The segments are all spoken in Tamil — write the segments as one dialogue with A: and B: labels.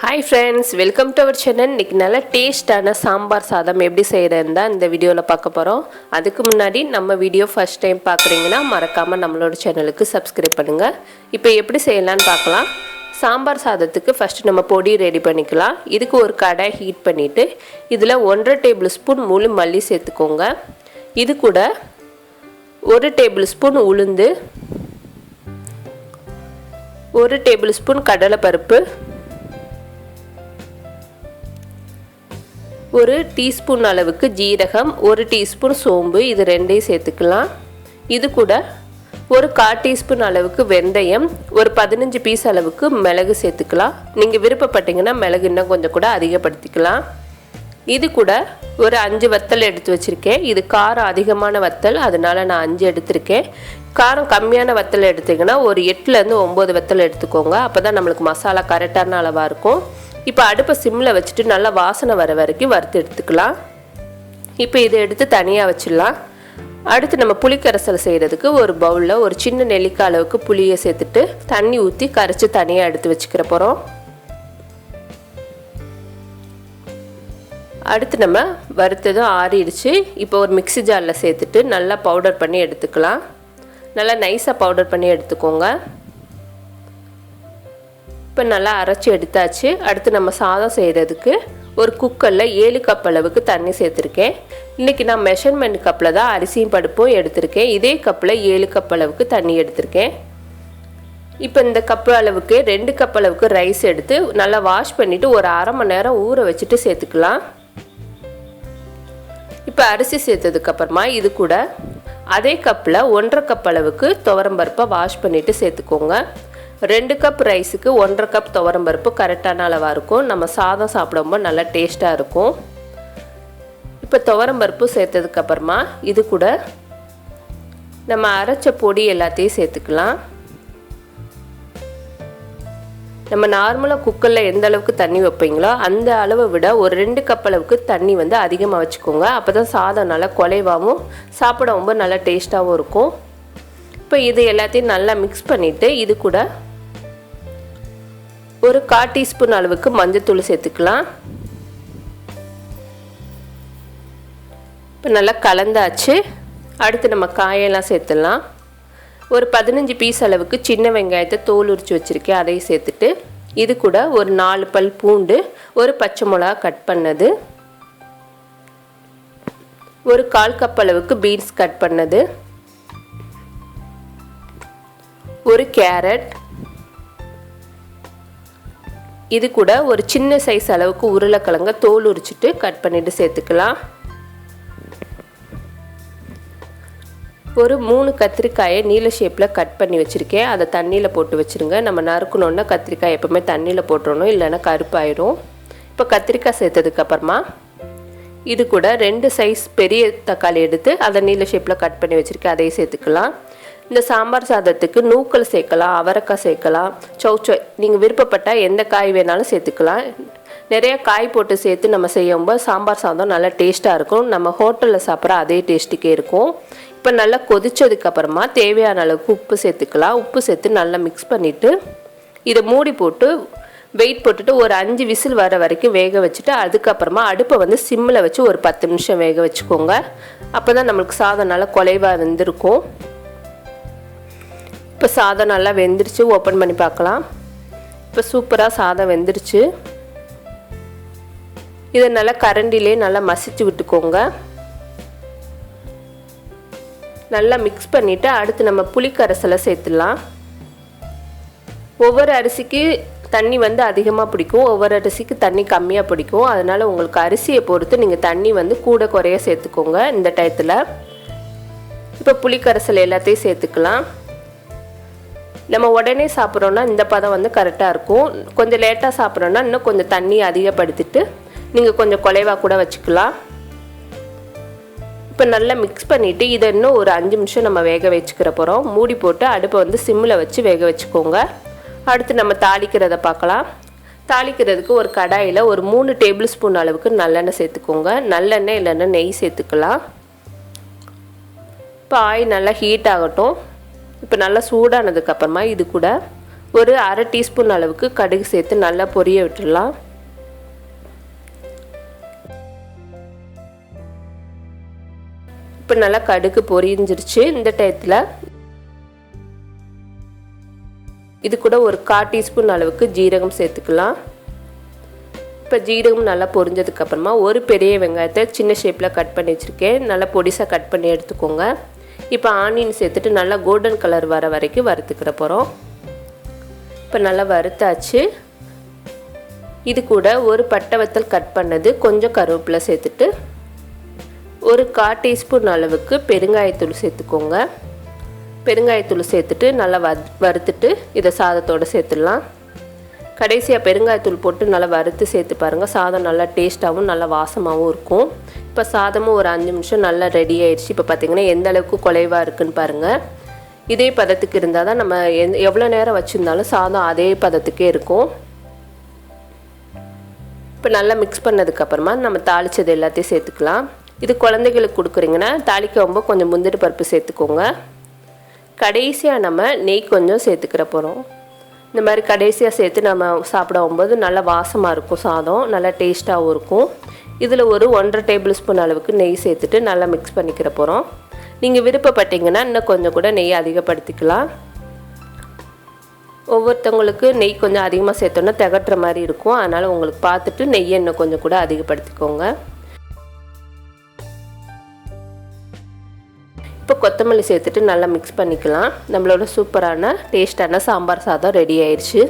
A: Hi friends, welcome to our channel. இன்னைக்கு நல்ல டேஸ்டான சாம்பார் சாதம் எப்படி செய்யறதுன்னு தான் இந்த வீடியோல பார்க்க போறோம். அதுக்கு முன்னாடி நம்ம வீடியோ ஃபர்ஸ்ட் டைம் பார்க்குறீங்கன்னா மறக்காம நம்மளோட சேனலுக்கு சப்ஸ்கிரைப் பண்ணுங்க. இப்போ எப்படி செய்யலாம்னு பார்க்கலாம். சாம்பார் சாதத்துக்கு ஃபர்ஸ்ட் நம்ம பொடி ரெடி பண்ணிக்கலாம். இதுக்கு ஒரு கடாய் ஹீட் பண்ணிட்டு இதுல 1.5 டேபிள்ஸ்பூன் முழு மல்லி சேர்த்துக்கோங்க. இது கூட 1 டேபிள்ஸ்பூன் உளுந்து, 1 டேபிள்ஸ்பூன் கடலை பருப்பு, 1 டீஸ்பூன் அளவுக்கு ஜீரகம், 1 டீஸ்பூன் சோம்பு, இது ரெண்டையும் சேர்த்துக்கலாம். இது கூட ஒரு 1/4 டீஸ்பூன் அளவுக்கு வெந்தயம், ஒரு 15 பீஸ் அளவுக்கு மிளகு சேர்த்துக்கலாம். நீங்கள் விருப்பப்பட்டீங்கன்னா மிளகு இன்னும் கொஞ்சம் கூட அதிகப்படுத்திக்கலாம். இது கூட ஒரு 5 வத்தல் எடுத்து வச்சுருக்கேன். இது காரம் அதிகமான வத்தல், அதனால நான் 5 எடுத்திருக்கேன். காரம் கம்மியான வத்தல் எடுத்திங்கன்னா ஒரு 8லேருந்து 9 வத்தல் எடுத்துக்கோங்க. அப்போ தான் நம்மளுக்கு மசாலா கரெக்டான அளவாக இருக்கும். இப்போ அடுப்பை சிம்மில் வச்சுட்டு நல்லா வாசனை வர வரைக்கும் வறுத்து எடுத்துக்கலாம். இப்போ இதை எடுத்து தனியாக வச்சிடலாம். அடுத்து நம்ம புளிக்கரைசல் செய்கிறதுக்கு ஒரு பவுலில் ஒரு சின்ன நெல்லிக்காய் அளவுக்கு புளியை சேர்த்துட்டு தண்ணி ஊற்றி கரைச்சி தனியாக எடுத்து வச்சுக்கிற போகிறோம். அடுத்து நம்ம வறுத்ததும் ஆறிடுச்சு. இப்போ ஒரு மிக்ஸி ஜாரில் சேர்த்துட்டு நல்லா பவுடர் பண்ணி எடுத்துக்கலாம். நல்லா நைஸாக பவுடர் பண்ணி எடுத்துக்கோங்க. இப்போ நல்லா அரைச்சி எடுத்தாச்சு. அடுத்து நம்ம சாதம் செய்கிறதுக்கு ஒரு குக்கரில் 7 கப் அளவுக்கு தண்ணி சேர்த்துருக்கேன். இன்றைக்கி நான் மெஷர்மெண்ட் கப்பில் தான் அரிசியும் பருப்பும் எடுத்திருக்கேன். இதே கப்பில் 7 கப் அளவுக்கு தண்ணி எடுத்திருக்கேன். இப்போ இந்த கப்பு அளவுக்கு 2 கப் அளவுக்கு ரைஸ் எடுத்து நல்லா வாஷ் பண்ணிவிட்டு ஒரு அரை மணி நேரம் ஊற வச்சுட்டு சேர்த்துக்கலாம். இப்போ அரிசி சேர்த்ததுக்கப்புறமா இது கூட அதே கப்பில் 1.5 கப் அளவுக்கு துவரம்பருப்பை வாஷ் பண்ணிவிட்டு சேர்த்துக்கோங்க. 2 கப் ரைஸுக்கு 1.5 கப் துவரம்பருப்பு கரெக்டான அளவாக இருக்கும். நம்ம சாதம் சாப்பிடும்போது நல்லா டேஸ்ட்டாக இருக்கும். இப்போ துவரம்பருப்பு சேர்த்ததுக்கப்புறமா இது கூட நம்ம அரைச்ச பொடி எல்லாத்தையும் சேர்த்துக்கலாம். நம்ம நார்மலாக குக்கரில் எந்த அளவுக்கு தண்ணி வைப்பீங்களோ அந்த அளவை விட ஒரு 2 கப் அளவுக்கு தண்ணி அதிகமாக வச்சுக்கோங்க. அப்போ தான் சாதம் நல்லா குலைவாகவும் சாப்பிடவும் நல்லா டேஸ்ட்டாகவும் இருக்கும். இப்போ இது எல்லாத்தையும் நல்லா மிக்ஸ் பண்ணிவிட்டு இது கூட ஒரு 1/4 டீஸ்பூன் அளவுக்கு மஞ்சத்தூள் சேர்த்துக்கலாம். இப்போ நல்லா கலந்தாச்சு. அடுத்து நம்ம காயெல்லாம் சேர்த்துடலாம். ஒரு 15 பீஸ் அளவுக்கு சின்ன வெங்காயத்தை தோல் உரித்து வச்சுருக்கேன், அதையும் சேர்த்துட்டு இது கூட ஒரு 4 பல் பூண்டு, ஒரு பச்சை மிளகா கட் பண்ணது, ஒரு 1/4 கப் அளவுக்கு பீன்ஸ் கட் பண்ணது, ஒரு கேரட், இது கூட ஒரு சின்ன சைஸ் அளவுக்கு உருளைக்கிழங்க தோல் உரிச்சிட்டு கட் பண்ணிட்டு சேர்த்துக்கலாம். ஒரு 3 கத்திரிக்காயை நீல ஷேப்பில் கட் பண்ணி வச்சுருக்கேன். அதை தண்ணியில் போட்டு வச்சுருங்க. நம்ம நறுக்கணுன்னா கத்திரிக்காய் எப்போவுமே தண்ணியில் போட்டுறணும், இல்லைன்னா கருப்பாயிடும். இப்போ கத்திரிக்காய் சேர்த்ததுக்கப்புறமா இது கூட 2 சைஸ் பெரிய தக்காளி எடுத்து அதை நீல ஷேப்பில் கட் பண்ணி வச்சுருக்கேன், அதையும் சேர்த்துக்கலாம். இந்த சாம்பார் சாதத்துக்கு நூக்கல் சேர்க்கலாம், அவரைக்காய் சேர்க்கலாம், சௌச்சோ நீங்கள் விருப்பப்பட்டால் எந்த காய் வேணாலும் சேர்த்துக்கலாம். நிறைய காய் போட்டு சேர்த்து நம்ம செய்யும்போது சாம்பார் சாதம் நல்லா டேஸ்ட்டாக இருக்கும். நம்ம ஹோட்டலில் சாப்பிட்ற அதே டேஸ்ட்டுக்கே இருக்கும். இப்போ நல்லா கொதிச்சதுக்கப்புறமா தேவையான அளவுக்கு உப்பு சேர்த்துக்கலாம். உப்பு சேர்த்து நல்லா மிக்ஸ் பண்ணிவிட்டு இதை மூடி போட்டு வெயிட் போட்டுட்டு ஒரு 5 விசில் வர வரைக்கும் வேக வச்சுட்டு அதுக்கப்புறமா அடுப்பை சிம்மில் வச்சு ஒரு 10 நிமிஷம் வேக வச்சுக்கோங்க. அப்போ தான் நம்மளுக்கு சாதம் நல்லா குலைவாக வெந்திருக்கும். இப்போ சாதம் நல்லா வெந்துருச்சு. ஓப்பன் பண்ணி பார்க்கலாம். இப்போ சூப்பராக சாதம் வெந்துருச்சு. இதை நல்லா கரண்டிலே நல்லா மசிச்சு விட்டுக்கோங்க. நல்லா மிக்ஸ் பண்ணிவிட்டு அடுத்து நம்ம புளிக்கரைசலை சேர்த்துடலாம். ஒவ்வொரு அரிசிக்கு தண்ணி அதிகமாக பிடிக்கும், ஒவ்வொரு அரிசிக்கு தண்ணி கம்மியாக பிடிக்கும். அதனால் உங்களுக்கு அரிசியை பொறுத்து நீங்கள் தண்ணி கூட குறைய சேர்த்துக்கோங்க இந்த டயத்தில். இப்போ புளிக்கரைசல் எல்லாத்தையும் சேர்த்துக்கலாம். நம்ம உடனே சாப்பிட்றோன்னா இந்த பதம் கரெக்டாக இருக்கும். கொஞ்சம் லேட்டாக சாப்பிட்றோன்னா இன்னும் கொஞ்சம் தண்ணி அதிகப்படுத்திட்டு நீங்கள் கொஞ்சம் குலைவாக கூட வச்சுக்கலாம். இப்போ நல்லா மிக்ஸ் பண்ணிவிட்டு இதை இன்னும் ஒரு 5 நிமிஷம் நம்ம வேக வச்சுக்கிற போகிறோம். மூடி போட்டு அடுப்பை சிம்மில் வச்சு வேக வச்சுக்கோங்க. அடுத்து நம்ம தாளிக்கிறத பார்க்கலாம். தாளிக்கிறதுக்கு ஒரு கடாயில் ஒரு 3 டேபிள் ஸ்பூன் அளவுக்கு நல்லெண்ணெய் சேர்த்துக்கோங்க. நல்லெண்ணெய் இல்லைன்னா நெய் சேர்த்துக்கலாம். இப்போ ஆயில் நல்லா ஹீட் ஆகட்டும். இப்போ நல்லா சூடானதுக்கப்புறமா இது கூட ஒரு அரை டீஸ்பூன் அளவுக்கு கடுகு சேர்த்து நல்லா பொரிய விட்டுடலாம். இப்போ நல்லா கடுகு பொரிஞ்சிருச்சு. இந்த டயத்தில் இது கூட ஒரு 1/4 டீஸ்பூன் அளவுக்கு ஜீரகம் சேர்த்துக்கலாம். இப்போ ஜீரகம் நல்லா பொரிஞ்சதுக்கப்புறமா ஒரு பெரிய வெங்காயத்தை சின்ன ஷேப்பில் கட் பண்ணி வச்சுருக்கேன். நல்லா பொடிசாக கட் பண்ணி எடுத்துக்கோங்க. இப்போ ஆனியன் சேர்த்துட்டு நல்லா கோல்டன் கலர் வர வரைக்கும் வறுத்துக்கிற போகிறோம். இப்போ நல்லா வறுத்தாச்சு. இது கூட ஒரு பட்டை வத்தல் கட் பண்ணது, கொஞ்சம் கருவேப்பிலை சேர்த்துட்டு ஒரு 1/4 டீஸ்பூன் அளவுக்கு பெருங்காயத்தூள் சேர்த்துக்கோங்க. பெருங்காயத்தூள் சேர்த்துட்டு நல்லா வறுத்துட்டு இதை சாதத்தோடு சேர்த்துடலாம். கடைசியாக பெருங்காயத்தூள் போட்டு நல்லா வறுத்து சேர்த்து பாருங்கள். சாதம் நல்லா டேஸ்ட்டாகவும் நல்லா வாசமாகவும் இருக்கும். இப்போ சாதமும் ஒரு 5 நிமிஷம் நல்லா ரெடி ஆயிடுச்சு. இப்போ பார்த்திங்கன்னா எந்த அளவுக்கு குலைவாக இருக்குதுன்னு பாருங்கள். இதே பதத்துக்கு இருந்தால் தான் நம்ம எவ்வளோ நேரம் வச்சுருந்தாலும் சாதம் அதே பதத்துக்கே இருக்கும். இப்போ நல்லா மிக்ஸ் பண்ணதுக்கப்புறமா நம்ம தாளித்தது எல்லாத்தையும் சேர்த்துக்கலாம். இது குழந்தைகளுக்கு கொடுக்குறீங்கன்னா தாளிக்கும்போது கொஞ்சம் முந்திரி பருப்பு சேர்த்துக்கோங்க. கடைசியாக நம்ம நெய் கொஞ்சம் சேர்த்துக்கிற போகிறோம். இந்த மாதிரி கடைசியாக சேர்த்து நம்ம சாப்பிடும்போது நல்லா வாசமாக இருக்கும். சாதம் நல்லா டேஸ்ட்டாகவும் இருக்கும். இதில் ஒரு 1/2 டேபிள் ஸ்பூன் அளவுக்கு நெய் சேர்த்துட்டு நல்லா மிக்ஸ் பண்ணிக்கிற போகிறோம். நீங்கள் விருப்பப்பட்டீங்கன்னா இன்னும் கொஞ்சம் கூட நெய் அதிகப்படுத்திக்கலாம். ஒவ்வொருத்தவங்களுக்கு நெய் கொஞ்சம் அதிகமாக சேர்த்தோன்னா திகட்டுற மாதிரி இருக்கும். அதனால் உங்களுக்கு பார்த்துட்டு நெய்யை இன்னும் கொஞ்சம் கூட அதிகப்படுத்திக்கோங்க. இப்போ கொத்தமல்லி சேர்த்துட்டு நல்லா மிக்ஸ் பண்ணிக்கலாம். நம்மளோட சூப்பரான டேஸ்டான சாம்பார் சாதம் ரெடி ஆயிடுச்சு.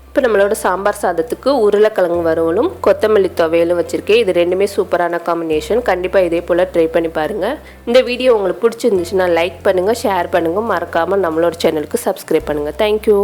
A: இப்போ நம்மளோட சாம்பார் சாதத்துக்கு உருளைக்கிழங்கு வறுவலும் கொத்தமல்லி துவையலும் வச்சுருக்கேன். இது ரெண்டுமே சூப்பரான காம்பினேஷன். கண்டிப்பாக இதே போல் ட்ரை பண்ணி பாருங்கள். இந்த வீடியோ உங்களுக்கு பிடிச்சிருந்துச்சுன்னா லைக் பண்ணுங்கள், ஷேர் பண்ணுங்கள், மறக்காமல் நம்மளோட சேனலுக்கு சப்ஸ்கிரைப் பண்ணுங்கள். தேங்க்யூ.